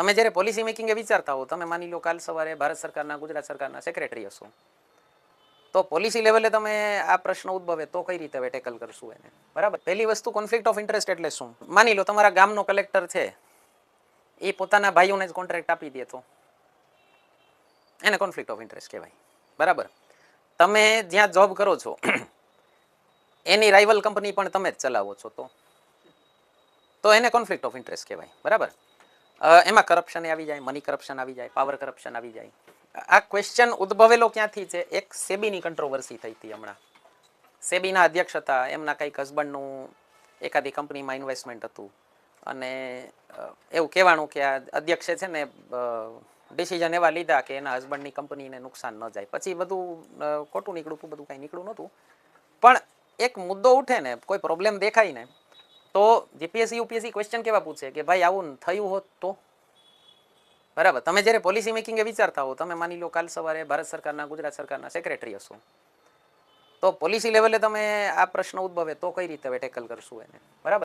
તમે જ્યારે policy making એ વિચારતા હો, તમે માની લો કાલ સવારે ભારત સરકારના ગુજરાત સરકારના સેક્રેટરી હશો, તો પોલિસી લેવલે તમે આ પ્રશ્ન ઉદ્ભવે તો કઈ રીતે હવે ટેકલ કરશું એને? બરાબર. પહેલી વસ્તુ કોન્ફ્લિક્ટ ઓફ ઇન્ટરેસ્ટ એટલે શું? માની લો તમારા ગામનો કલેક્ટર છે, એ પોતાના ભાઈઓને જ કોન્ટ્રાક્ટ આપી દે તો એને કોન્ફ્લિક્ટ ઓફ ઇન્ટરેસ્ટ કહેવાય. બરાબર. તમે જ્યાં જોબ કરો છો એની રાઇવલ કંપની પણ તમે જ ચલાવો છો તો એને કોન્ફ્લિક્ટ ઓફ ઇન્ટરેસ્ટ કહેવાય. બરાબર. એમાં કરપ્શન આવી જાય, મની કરપ્શન આવી જાય, પાવર કરપ્શન આવી જાય. આ ક્વેશ્ચન ઉદ્ભવેલો ક્યાંથી છે? એક સેબીની કંટ્રોવર્સી થઈ હતી હમણાં. સેબીના અધ્યક્ષ હતા, એમના કંઈક હસબન્ડનું એકાદી કંપનીમાં ઇન્વેસ્ટમેન્ટ હતું અને એવું કહેવાનું કે આ અધ્યક્ષે છે ને ડિસિઝન એવા લીધા કે એના હસબન્ડની કંપનીને નુકસાન ન જાય. પછી બધું ખોટું નીકળ્યું હતું, બધું કાંઈ નીકળ્યું નહોતું. પણ એક મુદ્દો ઉઠે ને, કોઈ પ્રોબ્લેમ દેખાય ને, તો જીપીએસસી યુપીએસસી ક્વેશ્ચન કેવા પૂછે કે ભાઈ આવું થયું હોત તો? બરાબર. તમે જ્યારે પોલિસી મેકિંગ એ વિચારતા હો, તમે માની લો કાલ સવારે ભારત સરકારના ગુજરાત સરકારના સેક્રેટરી હશો, તો પોલિસી લેવલે તમે આ પ્રશ્ન ઉદ્ભવે તો કઈ રીતે હવે ટેકલ કરશું એને? બરાબર.